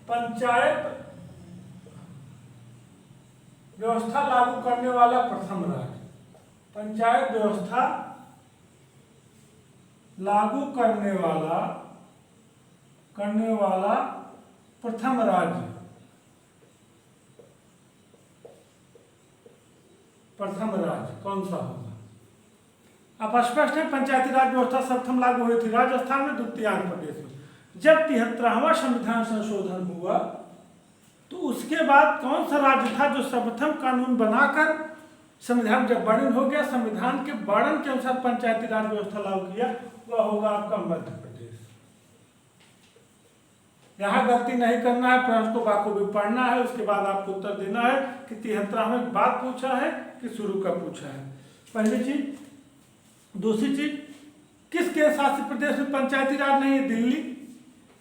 पंचायत व्यवस्था लागू करने वाला प्रथम राज्य, पंचायत व्यवस्था लागू करने वाला प्रथम राज्य, प्रथम राज्य कौन सा होगा? अब स्पष्ट है, पंचायती राज व्यवस्था सर्वप्रथम लागू हुई थी राजस्थान में, द्वितीयांक प्रदेश में। जब 73वां संविधान संशोधन हुआ तो उसके बाद कौन सा राज्य था जो सर्वप्रथम कानून बनाकर संविधान जब वर्णन हो गया, संविधान के वर्णन के अनुसार पंचायती राज व्यवस्था लागू किया? वह होगा आपका मध्य प्रदेश। यहाँ गलती नहीं करना है, प्रश्न को बाखूबी पढ़ना है, उसके बाद आपको उत्तर देना है कि 73वें बाद पूछा है कि शुरू का पूछा है। पहली चीज। दूसरी चीज, किस केंद्र शासित प्रदेश में पंचायती राज नहीं है? दिल्ली।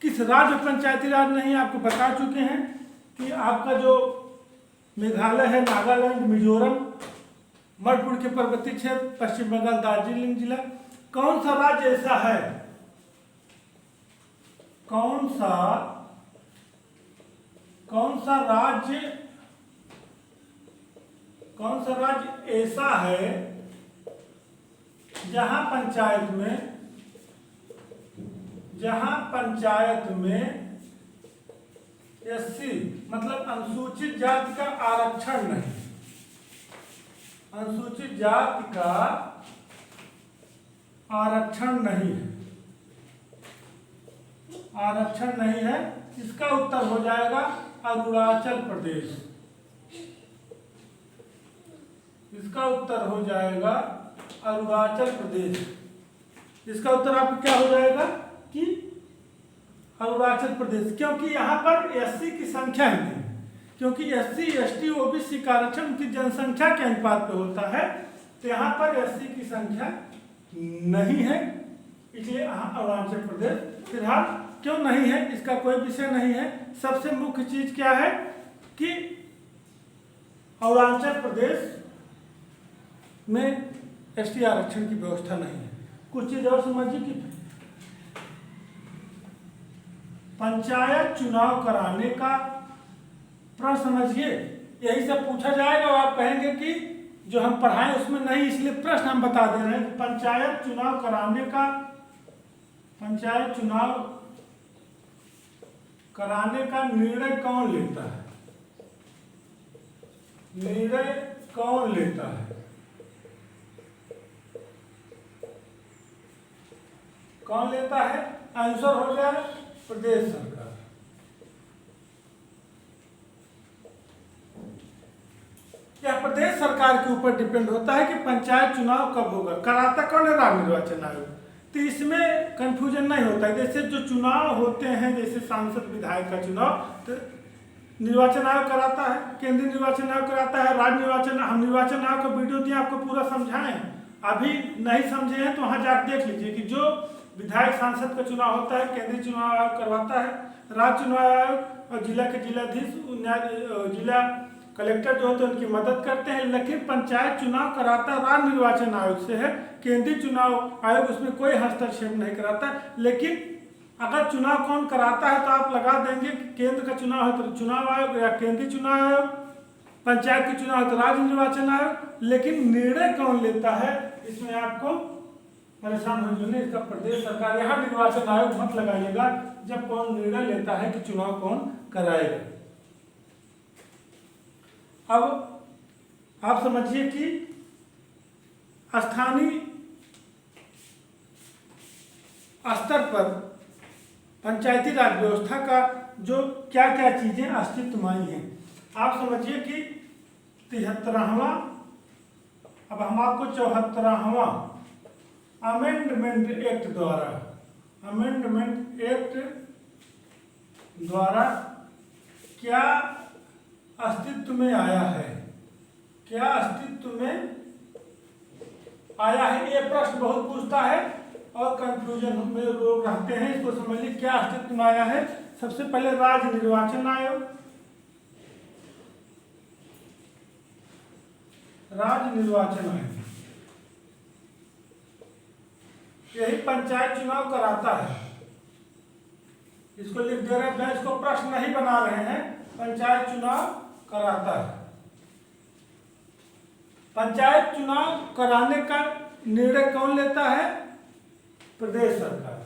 किस राज्य में पंचायती राज नहीं है? आपको बता चुके हैं कि आपका जो मेघालय है, नागालैंड, मिजोरम, मणिपुर के पर्वतीय क्षेत्र, पश्चिम बंगाल, दार्जिलिंग जिला। कौन सा राज्य ऐसा है, कौन सा राज्य ऐसा है जहां पंचायत में एससी मतलब अनुसूचित जाति का आरक्षण नहीं, अनुसूचित जाति का आरक्षण नहीं है, आरक्षण नहीं है? इसका उत्तर हो जाएगा अरुणाचल प्रदेश। इसका उत्तर हो जाएगा अरुणाचल प्रदेश। इसका उत्तर आपको क्या हो जाएगा कि अरुणाचल प्रदेश, क्योंकि यहाँ पर एससी की संख्या ही नहीं, क्योंकि एससी एसटी ओबीसी का आरक्षण उनकी जनसंख्या के अनुपात पे होता है, तो यहाँ पर एससी की संख्या नहीं है, इसलिए यहाँ अरुणाचल प्रदेश फिलहाल क्यों नहीं है, इसका कोई विषय नहीं है। सबसे मुख्य चीज क्या है कि अरुणाचल प्रदेश में एसटी आरक्षण की व्यवस्था नहीं है। कुछ चीज और समझिए कि पंचायत चुनाव कराने का प्रश्न समझिए, यही सब पूछा जाएगा और आप कहेंगे कि जो हम पढ़ाएं उसमें नहीं, इसलिए प्रश्न हम बता दे रहे हैं कि पंचायत चुनाव कराने का, पंचायत चुनाव कराने का निर्णय कौन लेता है? निर्णय कौन लेता है? कौन लेता है? आंसर हो जाए प्रदेश सरकार। यह प्रदेश सरकार के ऊपर डिपेंड होता है कि पंचायत चुनाव कब होगा। कराता कौन है? राज्य निर्वाचन आयोग। तो इसमें कंफ्यूजन नहीं होता है। जैसे जो चुनाव होते हैं, जैसे सांसद विधायक का चुनाव, तो निर्वाचन आयोग कराता है, केंद्रीय निर्वाचन आयोग कराता है, राज्य निर्वाचन, हम निर्वाचन आयोग का वीडियो दिए आपको पूरा समझाएं, अभी नहीं समझे हैं तो वहाँ जाकर देख लीजिए कि जो विधायक सांसद का चुनाव होता है केंद्रीय चुनाव आयोग करवाता है, राज्य चुनाव आयोग और जिला के जिलाधीश, जिला कलेक्टर जो होते हैं उनकी मदद करते हैं, लेकिन पंचायत चुनाव कराता राज्य निर्वाचन आयोग से है। केंद्रीय चुनाव आयोग उसमें कोई हस्तक्षेप नहीं कराता। लेकिन अगर चुनाव कौन कराता है तो आप लगा देंगे कि केंद्र का चुनाव है तो चुनाव आयोग या केंद्रीय चुनाव आयोग, पंचायत की चुनाव है तो राज्य निर्वाचन आयोग। लेकिन निर्णय कौन लेता है इसमें आपको परेशान हो जाए, इसका प्रदेश सरकार। यहाँ निर्वाचन आयोग मत लगाइएगा जब कौन निर्णय लेता है कि चुनाव कौन कराएगा। अब आप समझिए कि स्थानीय स्तर पर पंचायती राज व्यवस्था का जो क्या क्या चीजें अस्तित्व में आई हैं, आप समझिए कि 73वां, अब हम आपको 74वां अमेंडमेंट एक्ट द्वारा क्या अस्तित्व में आया है, क्या अस्तित्व में आया है। ये प्रश्न बहुत पूछता है और कंफ्यूजन में लोग रहते हैं। इसको समझिए क्या अस्तित्व में आया है। सबसे पहले राज्य निर्वाचन आयोग, राज्य निर्वाचन आयोग यही पंचायत चुनाव कराता है। इसको लिख दे रहे हैं, इसको प्रश्न नहीं बना रहे हैं, पंचायत चुनाव कराता है। पंचायत चुनाव कराने का निर्णय कौन लेता है, प्रदेश सरकार।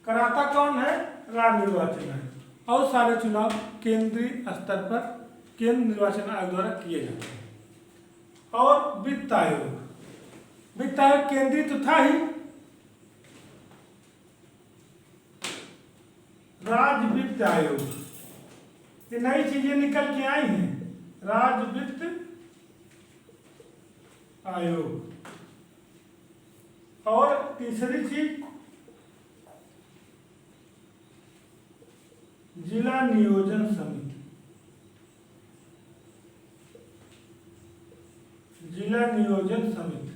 कराता कौन है, राज्य निर्वाचन आयोग। और सारे चुनाव केंद्रीय स्तर पर केंद्र निर्वाचन आयोग द्वारा किए जाते हैं। और वित्त आयोग, वित्त आयोग केंद्रीय तो था ही, राज्य वित्त आयोग, ये नई चीजें निकल के आई हैं। राज्य वित्त आयोग। और तीसरी चीज जिला नियोजन समिति, जिला नियोजन समिति।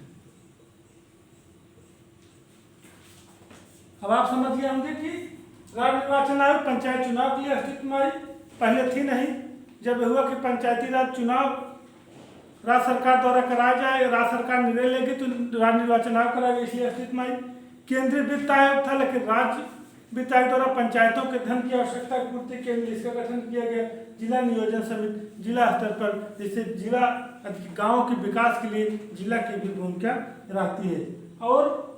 अब आप समझिए होंगे कि राज्य निर्वाचन आयोग पंचायत चुनाव के लिए अस्तित्व में आई, पहले थी नहीं। जब हुआ कि पंचायती राज चुनाव राज्य सरकार द्वारा कराया जाए, राज्य सरकार निर्णय लेगी तो राज्य निर्वाचन आयोग कराएगा, इसलिए अस्तित्व में आई। केंद्रीय वित्त आयोग था, लेकिन राज्य वित्त आयोग द्वारा पंचायतों के धन की आवश्यकता पूर्ति के लिए इसका गठन किया गया। जिला नियोजन समिति, जिला स्तर पर जैसे जिला गाँव के विकास के लिए जिला की भी भूमिका रहती है। और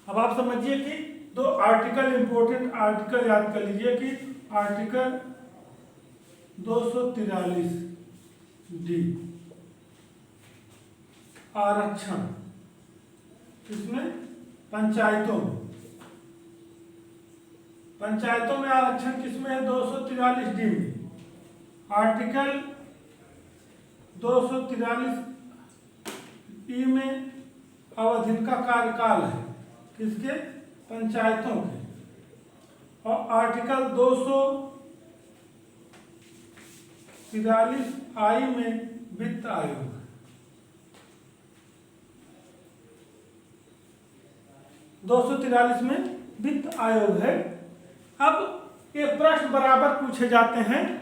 अब आप समझिए कि दो आर्टिकल, इंपोर्टेंट आर्टिकल याद कर लीजिए कि आर्टिकल 243 डी आरक्षण, इसमें पंचायतों में आरक्षण किसमें है, 243 डी में। आर्टिकल 243 ई में अवधि का कार्यकाल है किसके, पंचायतों के। और आर्टिकल 243 आई में वित्त आयोग। दो 243 में वित्त आयोग है। अब ये प्रश्न बराबर पूछे जाते हैं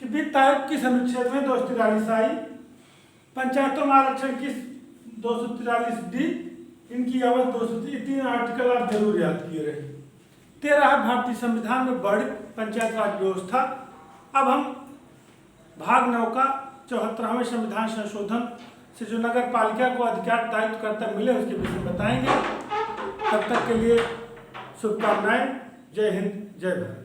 कि वित्त आयोग किस अनुच्छेद में 243 आई, पंचायतों में आरक्षण किस 243 डी, इनकी अवधि 203। 3 आर्टिकल आप जरूर याद किए रहे। 13 है भारतीय संविधान में बड़ी पंचायत राज व्यवस्था। अब हम भाग 9 का 74वें संविधान संशोधन से जो नगर पालिका को अधिकार दायित्व कर्तव्य मिले उसके विषय में बताएंगे। तब तक के लिए शुभकामनाएं। जय हिंद, जय भारत।